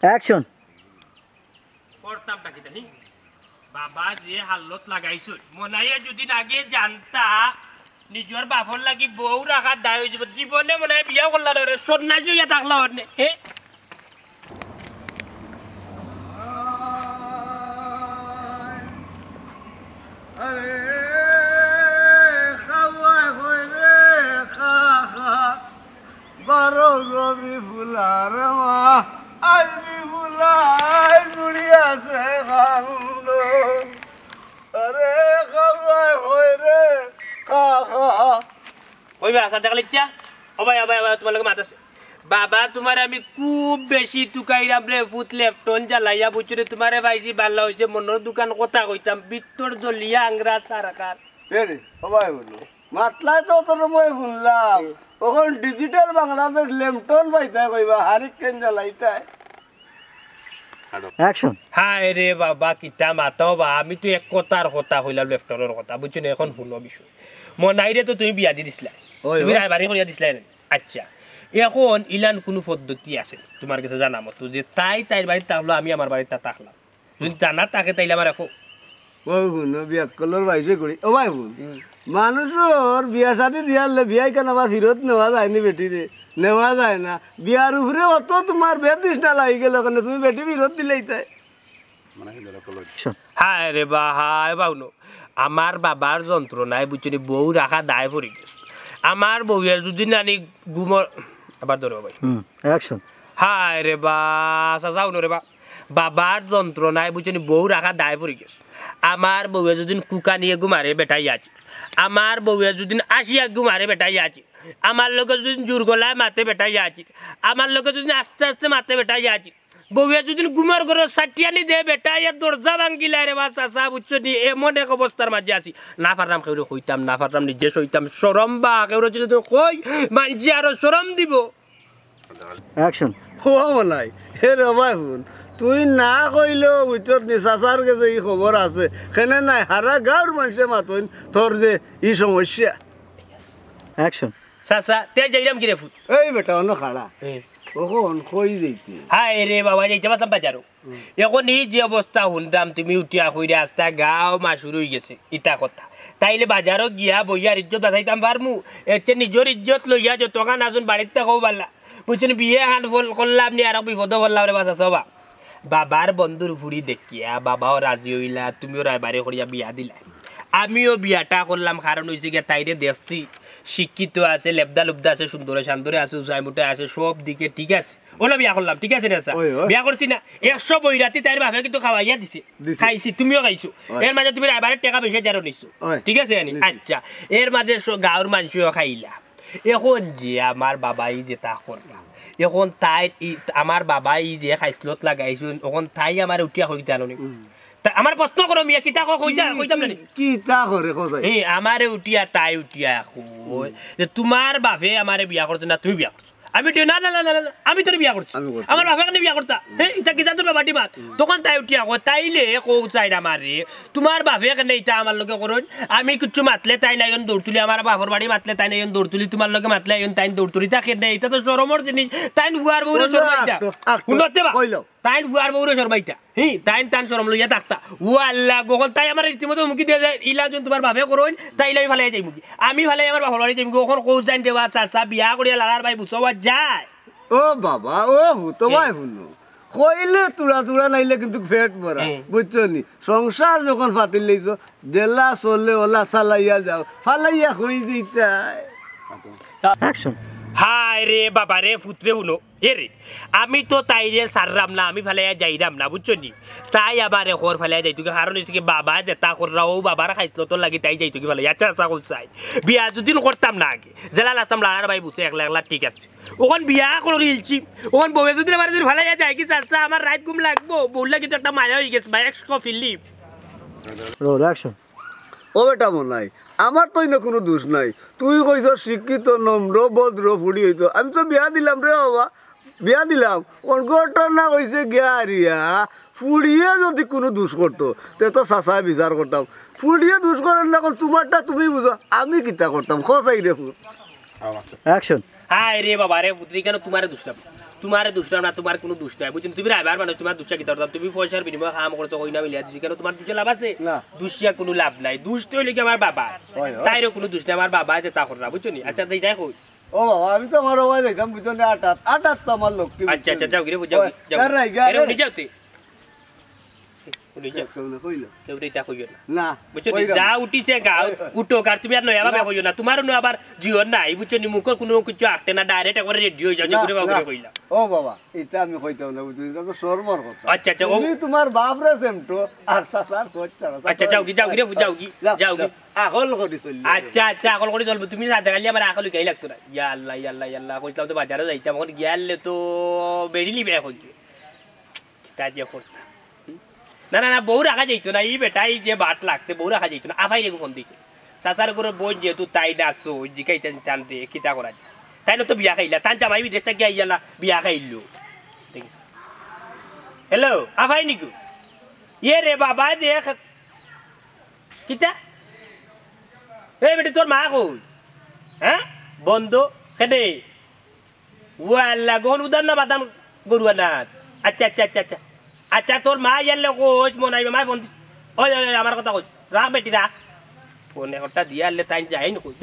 Action করতামটা কি জানি বাবা যে হালত লাগাইছো মনাইয়া যদি আগে জানতা নিজের বাপর লাগি বউ রাখার দায় হয়ে যাব জীবনে মনে হয় বিয়া করলা রে সন্ন্যাসী হইয়া থাকলা অনে হে বারো গবি ফুলার মা আজবি ফুলাই জুড়িয়াছে খান্দ আরে খাওয়াই হই রে খা খা ওই ভাষা দেখা লিখছা ও ভাই তোমার লোক মাতাছে বাবা তোমার আমি খুব বেশি তুকাইরাম রে ফুট লেফটন জ্বালাইয়া বুঝছি তোমারে ভাইজি ভালো হয়েছে মনের দোকান কথা কইতাম বিত্তর জলিয়া আংরা সারাকার রে সবাই বলো মাতলাই তো তোর মই শুনলাম ওখন ডিজিটাল বাংলাদেশ লেমটন পাইতা কইবা হারিকেন জ্বালাইতা অ্যাকশন হায় রে বাবা কিতা মাতাও বা আমি তো এক কথার কথা কইলাম লেফটনের কথা বুঝছো না এখন শুনো বিষয় মনাইরে তো তুমি বিয়া দি দিছিলা তুমি রায়বাড়ি করিয়া দিছিলা আচ্ছা এখন ইলান কোনো পদ্ধতি আছে তোমার কাছে জানা মতো যে তাইর বাড়িতে থাকলো আমি আমার বাড়িতে থাকলাম যদি জানা তাকে তাইলে আমার এখন ওই শুন বিয়া কলর বাইসে করি ও ভাই শুন মানুষের বিয়া শাদি দিয়ালে বিয়াই কেন আবার ফিরত নেওয়া যায়নি বেটি রে নেওয়া যায় না বিয়ার উপরে অত তোমার বেতৃষ্ণা লাগি গেল কেন তুমি বেটি ফিরত দিলেই তাই হায় রে বা হায় বাউনো আমার বাবার যন্ত্রণায় বুঝছি বউ রাখা দায় পড়ে গেছে আমার বউয়ের যদি নানি ঘুমর আবার ধরো ভাই অ্যাকশন হায় রে বা চাচাও রে বা বাবার যন্ত্রণায় বুঝছেন বউ রাখা দায় পড়ে গেছে আমার বউয়ে যদি কুকা নিয়ে ঘুমারে বেটাই আছে আমার বউয়ে যদি আসিয়া ঘুমারে বেটাই আছে আমার লোকে যদি জোর গলায় মাতে বেটাই আছে আমার লোকে যদি আস্তে আস্তে মাতে বেটাই আছে বউয়ে যদি ঘুমার ঘর সাটিয়ানি দে বেটাই দরজা ভাঙ্গিলা রে বা চাচা বুঝছো নি এমন এক অবস্থার মাঝে আছি না পারলাম কেউ হইতাম না পারলাম নিজে সইতাম সরম বা কেউ যদি কই মানছি আরো সরম দিব অ্যাকশন ও বলাই হে রে ভাই শুন তুই না কইলেও ভিতর নিশাচার কাছে এই খবর আছে কেনে নাই হারা গাঁর মানুষে মাতইন তোর যে ই সমস্যা অ্যাকশন চাচা তে যাইলাম কিরে ফুট এই বেটা অন্য খাড়া কখন কই যাইতে হায় রে বাবা যাইতে পারতাম বাজারও এখন এই যে অবস্থা শুনতাম তুমি উঠিয়া কইরা আস্তা গাও মাসুর হয়ে গেছে ইটা কথা তাইলে বাজারও গিয়া বইয়ার ইজ্জত বাঁচাইতাম পারমু এর নিজের ইজ্জত লইয়া যতক্ষণ আসুন বাড়িতে থাকো পারলা বুঝছেন বিয়ে হান করলাম নি আর বিপদ করলাম রে বাসা সবা বাবার বন্ধুর ফুড়ি দেখিয়া বাবাও রাজি হইলা তুমিও রায়বারে করিয়া বিয়া দিলা আমিও বিয়াটা করলাম কারণ হয়েছে গিয়া তাইরে দেখছি শিক্ষিত আছে লেবদা লুবদা আছে সুন্দরে শান্তরে আছে উচাইমুটে আছে সব দিকে ঠিক আছে ওলা বিয়া করলাম ঠিক আছে না স্যার বিয়া করছি না 100 বইরাতি তাইর ভাবে কিন্তু খাওয়াইয়া দিছে খাইছি তুমিও খাইছো এর মাঝে তুমি রায়বারের টাকা বেশি জারো নিছো ঠিক আছে আচ্ছা এর মাঝে গাঁর মানুষও খাইলা এখন যে আমার বাবাই যেটা করলাম এখন তাই আমার বাবাই যে খাইসলত লাগাইছো এখন তাই আমার উঠিয়া হইতে আনো আমার প্রশ্ন করো মিয়া কিতা কইতাম না কিতা করে কই এই আমারে উঠিয়া তাই উঠিয়া কই যে তোমার বাপে আমারে বিয়া করতে না তুই বিয়া করছ আমি না না না না আমি তোর বিয়া করছি আমার বাপে কেন বিয়া করতা এই ইটা কি জানতো বাবাটি মাত তখন তাই উঠিয়া কই তাইলে কও চাই না মারে তোমার বাপে কেন ইটা আমার লগে করুন আমি কিছু মাতলে তাই না ইন দৌড় তুলি আমার বাপর বাড়ি মাতলে তাই না ইন দৌড় তুলি তোমার লগে মাতলে ইন তাই দৌড় তুলি তাকে দেই এটা তো শরমর জিনিস তাই বুয়ার বউরে শরমাইতা শুনতে বা তাই বুয়ার বউরে শরমাইতা তাই শরম লইয়া থাকতা ও আল্লাহ গোখন তাই আমার রীতিমতো মুখি দিয়ে যায় ইলা যখন তোমার বাপে করুন তাইলে আমি ভালাই যাই মুখি আমি ভালাই আমার বাপর বাড়ি যাই মুখি ওখন কৌ যাই দেওয়া চাচা বিয়া করিয়া লালার ভাই বুঝাওয়া যায় ও বাবা ও তো ভাই শুনো কইলে তুড়া নাইলে কিন্তু ফেট ভরা বুঝছো নি সংসার যখন ফাতিল লইছো দেলা চললে ওলা চালাইয়া যাও ফালাইয়া হই দিতা অ্যাকশন হায় রে বাবা রে ফুতরে শুনো এ রে আমি তো তাইরে সাররাম না আমি ফালাইয়া যাইরাম না বুঝছো নি তাই আবার ঘর ফালাইয়া যাইতো কারণ হচ্ছে কি বাবা যেটা কররা ও বাবার খাইছিল তোর লাগি তাই যাইতো কি ফালাই আচ্ছা আচ্ছা চাই বিয়া যদি করতাম না আগে জেলা লাস্তাম লাড়ার ভাই বুঝছে একলা একলা ঠিক আছে ওখান বিয়া করে ইলছি ওখান বউয়ে যদি আমার যদি ফালাইয়া যায় কি চাচা আমার রাত ঘুম লাগবো বললে কিন্তু একটা মায়া হয়ে গেছে ভাই একশো ফিলিপ রোল অ্যাকশন ও বেটা মনাই আমার তো না কোনো দোষ নাই তুই কইছ শিক্ষিত নম্র ভদ্র ফুড়ি হইতো আমি তো বিয়া দিলাম রে বাবা বিয়া দিলাম ঘটনা হয়েছে গিয়া ফুড়িয়ে যদি কোনো দোষ করতো তে তো চাচায় বিচার করতাম ফুড়িয়ে দোষ করেন না তোমারটা তুমি বুঝো আমি কিতা করতাম খসাই রে ফুট অ্যাকশন হায় রে বাবা রে পুত্রি কেন তোমারে দুষ্টাম তোমার দোষ না তোমার কোনো দোষ নাই বুঝছেন তুমি রাইবার মানুষ তোমার দোষটা কি ধরতাম তুমি পয়সার বিনিময়ে কাম করছো কই না মিলিয়া দিছি কেন তোমার দোষে লাভ আছে না। দোষিয়া কোনো লাভ নাই দোষ তো হইলে কি আমার বাবা হয়। তাইরও কোনো দোষ নাই আমার বাবা যে তা করে না বুঝছো নি আচ্ছা তাই যাই কই ও বাবা আমি তো আমার বাবা যাইতাম বুঝলি আটাত তো আমার লক্ষ্মী আচ্ছা আচ্ছা যাও গিরে যাও যাও গারাই, গারাই। এরে উনি যাও তুই উনি যাও কইল কেউ এটা কইও না না বুঝছো নি যা উঠিছে গাও উঠো আর তুমি আর নয়া ভাবে কইও না তোমারও না আবার জিওর নাই বুঝছো নি মুখের কোনো কিছু আটতে না ডাইরেক্ট একবার রেডি হয়ে যাও যে করে বাবা কইলা ও বাবা এটা আমি কইতাম না বুঝলি এটা তো সরমর কথা আচ্ছা আচ্ছা ও তুমি তোমার বাপ রে সেমটো আর সাসার কোচ্চা আচ্ছা যাও গিরে যাও যাও আগল করি চলি আচ্ছা আচ্ছা আকল করে চলবো তুমি রাতে গালি আমার আকল গাই লাগতো না ইয়া আল্লাহ ইয়া আল্লাহ ইয়া আল্লাহ কইতাম তো বাজারে যাইতাম এখন গিয়ালে তো বেরিলি বে হইছে কাজ করতাম না না না বউ রাখা যাইতো না এই বেটা এই যে বাট লাগছে বউ রাখা যাইতো না আফাই রেখো ফোন দিকে সাসার করে বোন যেহেতু তাই নাচো জিকাই টানতে কিতা করা যায় তাই না তো বিয়া খাইলা তান জামাই বিদেশটা গিয়া ইয়ালা বিয়া খাইলো হ্যালো আফাই নিকু ইয়ে রে বাবা দেখ কিতা এই বেটি তোর মা কই হ্যাঁ বন্ধ কেটে ও আল্লাহ গহন উদার না বাদাম গরু আনার আচ্ছা আচ্ছা আচ্ছা আচ্ছা আচ্ছা তোর মা ইয়ালে কোচ মনে আইবে মাই ফোন দিস ওই আমার কথা কই রাখ বেটি রাখ ফোনে হঠাৎ দিয়ে আনলে তাই যাই না কই